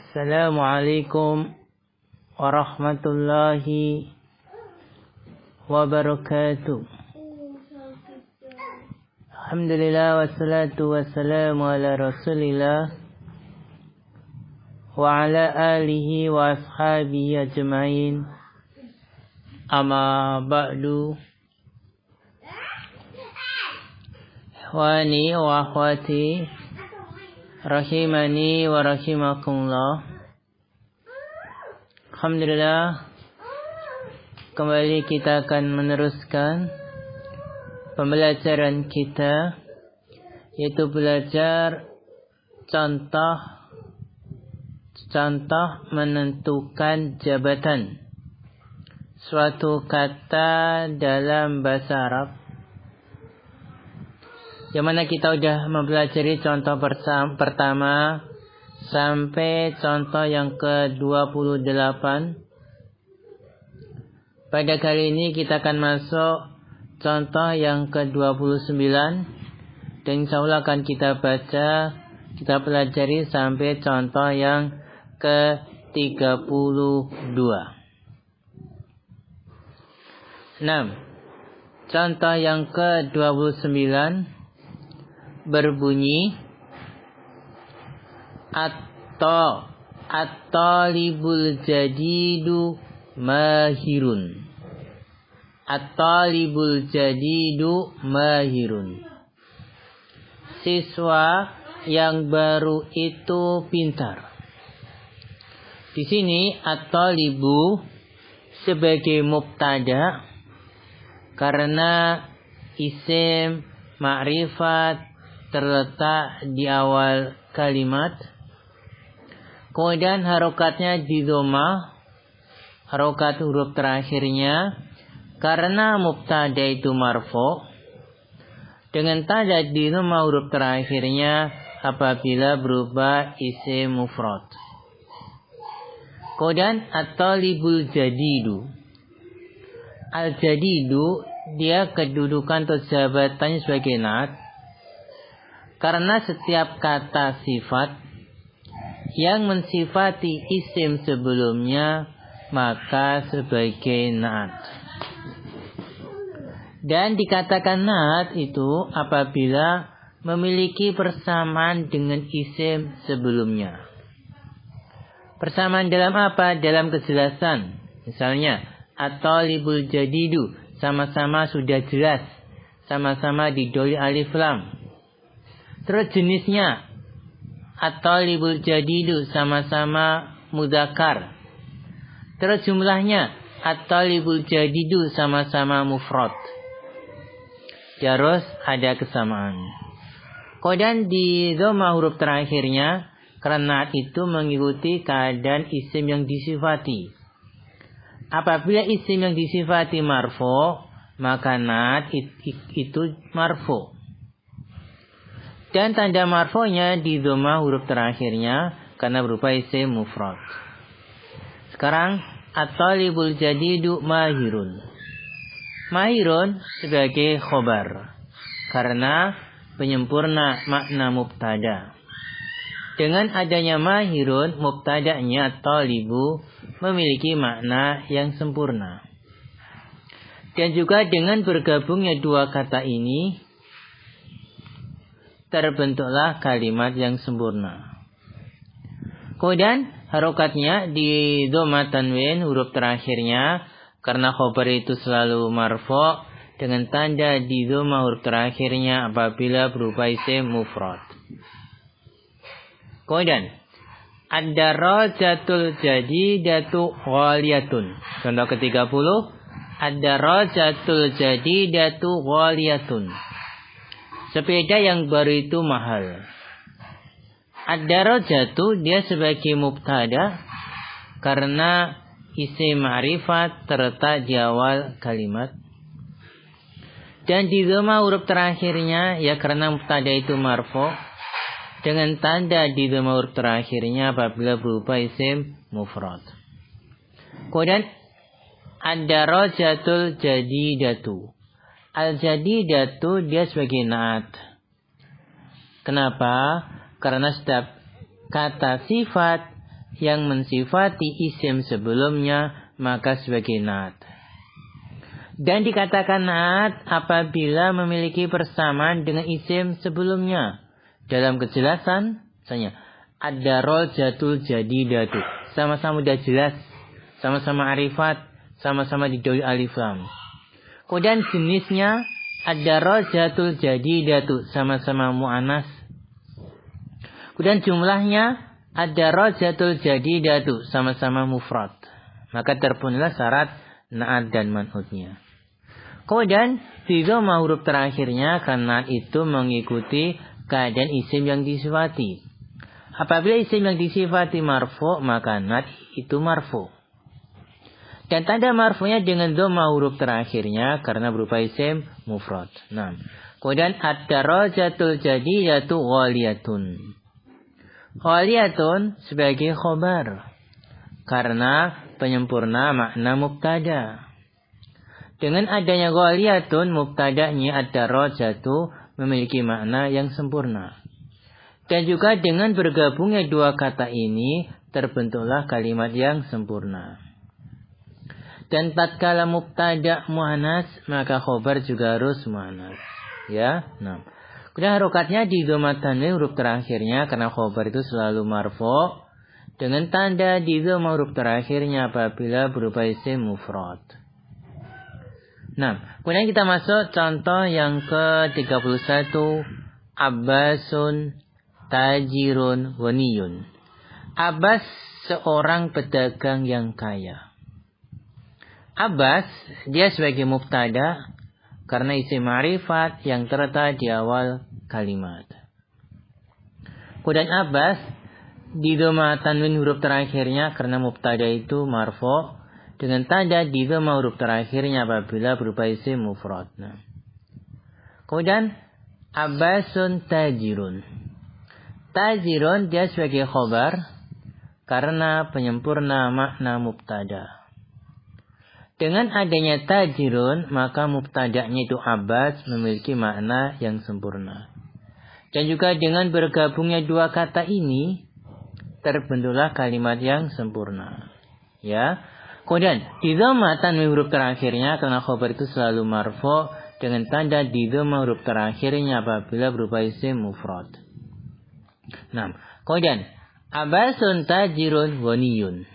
Assalamualaikum warahmatullahi wabarakatuh. Alhamdulillah wassalatu wassalamu ala Rasulillah wa ala alihi wa ashabihi ajma'in. Amma ba'du. Ikhwani wa akhwati rahimani wa rahimakumullah. Alhamdulillah, kembali kita akan meneruskan pembelajaran kita, yaitu belajar contoh menentukan jabatan suatu kata dalam bahasa Arab, yang mana kita sudah mempelajari contoh pertama sampai contoh yang ke-28. Pada kali ini kita akan masuk contoh yang ke-29, dan insya Allah akan kita baca, kita pelajari sampai contoh yang ke-32. 6. Contoh yang ke-29 berbunyi at-talibul jadidu mahirun. At-talibul jadidu mahirun. Siswa yang baru itu pintar. Di sini at-talibu sebagai mubtada karena isim ma'rifat terletak di awal kalimat. Kemudian harokatnya di dhammah, harokat huruf terakhirnya, karena mubtada itu marfu, dengan tanda di dhammah huruf terakhirnya apabila berubah isim mufrad. Kemudian at-talibul jadidu. Al-jadidu dia kedudukan atau jabatannya sebagai na'at, karena setiap kata sifat yang mensifati isim sebelumnya maka sebagai na'at. Dan dikatakan na'at itu apabila memiliki persamaan dengan isim sebelumnya. Persamaan dalam apa? Dalam kejelasan. Misalnya, at-talibul jadidu, sama-sama sudah jelas, sama-sama didhoi alif lam. Terus jenisnya at-talibul jadidu, sama-sama mudzakkar. Terus jumlahnya at-talibul jadidu, sama-sama mufrad. Harus ada kesamaan. Kemudian di dhammah huruf terakhirnya, karena itu mengikuti keadaan isim yang disifati. Apabila isim yang disifati marfu, maka na'at itu marfu. Dan tanda marfu'nya di dhammah huruf terakhirnya karena berupa isim mufrad. Sekarang at-talibul jadidu mahirun. Mahirun sebagai khobar karena penyempurna makna mubtada. Dengan adanya mahirun, mubtada'nya at-talibu memiliki makna yang sempurna. Dan juga dengan bergabungnya dua kata ini terbentuklah kalimat yang sempurna. Kemudian harokatnya di dhammah tanwin huruf terakhirnya karena khobar itu selalu marfu dengan tanda di dhammah huruf terakhirnya apabila berupa isim mufrad. Kemudian ad-darajatul jadidatu ghaliyatun. Contoh ke-30, ad-darajatul jadidatu ghaliyatun. Sepeda yang baru itu mahal. Ad-darajatu dia sebagai mubtada karena isim ma'rifat terletak di awal kalimat. Dan di dhammah huruf terakhirnya ya karena mubtada itu marfu dengan tanda di dhammah huruf terakhirnya apabila berupa isim mufrad. Kemudian ad-darajatul jadidatu. Al-jadidatu dia sebagai na'at. Kenapa? Karena setiap kata sifat yang mensifati isim sebelumnya maka sebagai naat. Dan dikatakan naat apabila memiliki persamaan dengan isim sebelumnya. Dalam kejelasan, misalnya ad-darajatul jadidatu, sama-sama udah jelas, sama-sama arifat, sama-sama didahului alif lam. Kemudian jenisnya ad-darajatul jadidatu, sama-sama muannas. Kemudian jumlahnya ad-darajatul jadidatu, sama-sama mufrad. Maka terpenuhilah syarat naat dan man'utnya. Kemudian di dhamma huruf terakhirnya karena naat itu mengikuti keadaan isim yang disifati. Apabila isim yang disifati marfu, maka naat itu marfu. Dan tanda marfunya dengan dhamma huruf terakhirnya karena berupa isim mufrad. Nah, kemudian ad-darajatul jadidatu ghaliyatun. Ghaliyatun sebagai khobar karena penyempurna makna mubtada. Dengan adanya ghaliyatun, mubtada'nya ad-darajatu memiliki makna yang sempurna. Dan juga dengan bergabungnya dua kata ini terbentuklah kalimat yang sempurna. Dan tatkala mubtada' muannas, maka khobar juga harus muannas. Ya, nah. Kemudian harokatnya di dhamma tanwin huruf terakhirnya karena khobar itu selalu marfu dengan tanda di dhamma huruf terakhirnya apabila berupa isim mufrad. Nah, kemudian kita masuk contoh yang ke-31. Abbasun tajirun ghaniyun. Abbas seorang pedagang yang kaya. Abbas dia sebagai mubtada karena isim ma'rifat yang terletak di awal kalimat. Kemudian Abbas di dhamma tanwin huruf terakhirnya karena mubtada itu marfu dengan tanda di dhamma huruf terakhirnya apabila berupa isim mufrad. Nah. Kemudian Abbasun tajirun. Tajirun dia sebagai khobar karena penyempurna makna mubtada. Dengan adanya tajirun maka mubtada'nya itu Abbas memiliki makna yang sempurna. Dan juga dengan bergabungnya dua kata ini terbentuklah kalimat yang sempurna. Ya. Kemudian di dhamma tanwin huruf terakhirnya karena khobar itu selalu marfu dengan tanda di dhamma huruf terakhirnya apabila berupa isim mufrad. Nah, kemudian Abbasun tajirun ghaniyun.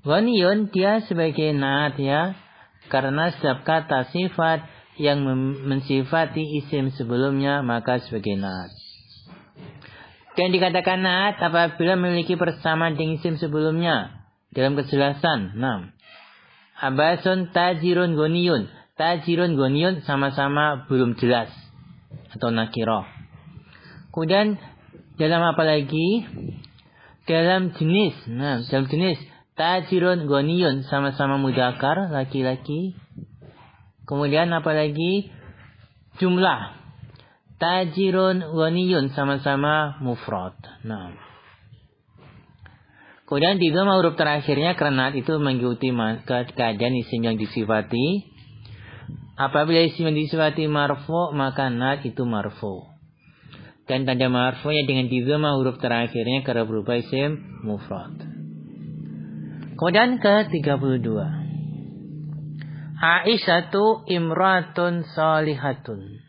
Ghaniyun dia sebagai naat ya karena setiap kata sifat yang mensifati isim sebelumnya maka sebagai naat. Dan dikatakan naat apabila memiliki persamaan dengan isim sebelumnya. Dalam kejelasan, nah, Abbasun tajirun ghaniyun. Tajirun ghaniyun sama-sama belum jelas atau nakirah. Kemudian dalam apa lagi? Dalam jenis. Nah, dalam jenis tajirun ghaniyun sama-sama mudzakkar laki-laki. Kemudian apa lagi? Jumlah. Tajirun ghaniyun sama-sama mufrad. Nah. Kemudian di dhamma huruf terakhirnya karena itu mengikuti keadaan isim yang disifati. Apabila isim yang disifati marfu maka naat itu marfu. Dan tanda marfunya dengan di dhamma huruf terakhirnya karena berupa isim mufrad. Kemudian ke-32. Aisyatu imratun salihatun.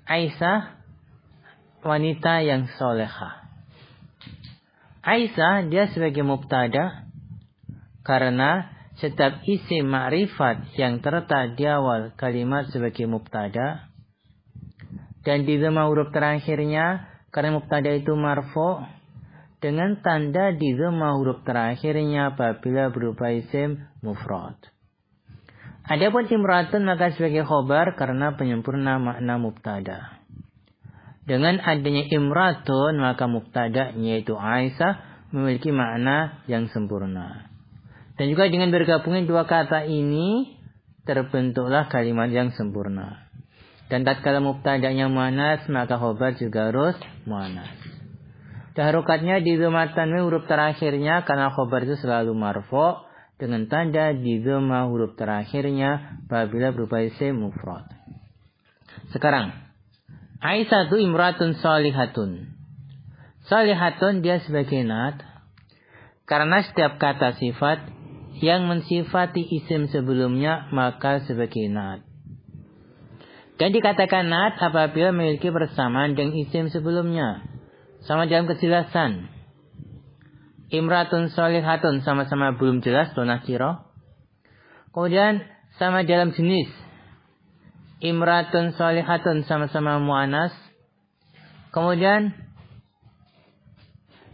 Aisyah wanita yang solehah. Aisyah dia sebagai mubtada karena setiap isim ma'rifat yang terletak di awal kalimat sebagai mubtada dan di dhamma huruf terakhirnya karena mubtada itu marfu dengan tanda di dhamma huruf terakhirnya apabila berupa isim mufrad. Adapun imratun maka sebagai khobar karena penyempurna makna mubtada. Dengan adanya imratun maka mubtada'nya yaitu Aisyah memiliki makna yang sempurna. Dan juga dengan bergabungnya dua kata ini terbentuklah kalimat yang sempurna. Dan tatkala mubtada'nya muannas maka khobar juga harus muannas. Dan harokatnya di dhamma tanwin huruf terakhirnya karena khobar itu selalu marfu dengan tanda di dhamma huruf terakhirnya apabila berupa isim mufrad. Sekarang Aisyatu imratun salihatun. Salihatun dia sebagai na'at. Karena setiap kata sifat yang mensifati isim sebelumnya maka sebagai na'at. Dan dikatakan na'at apabila memiliki persamaan dengan isim sebelumnya. Sama dalam kejelasan. Imratun salihatun sama-sama belum jelas donah kiro. Kemudian sama dalam jenis. Imratun salihatun sama-sama mu'anas. Kemudian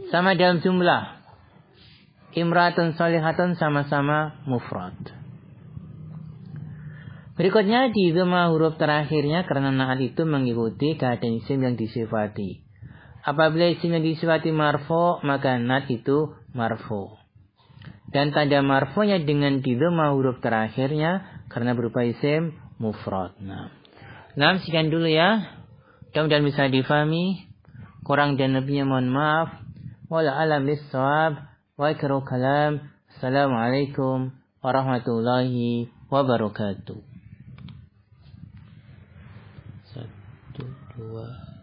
sama dalam jumlah. Imratun salihatun sama-sama mufrad. Berikutnya di dhamma huruf terakhirnya karena na'at itu mengikuti keadaan isim yang disifati. Apabila isim yang disifati marfu, maka na'at itu marfu. Dan tanda marfunya dengan di dhamma huruf terakhirnya karena berupa isim mufrad. Nah, sekian dulu ya. Mudah-mudahan bisa difahami. Kurang dan lebihnya mohon maaf. Wala alam bissawab. Wa akhiru kalam. Assalamualaikum warahmatullahi wabarakatuh. 1, 2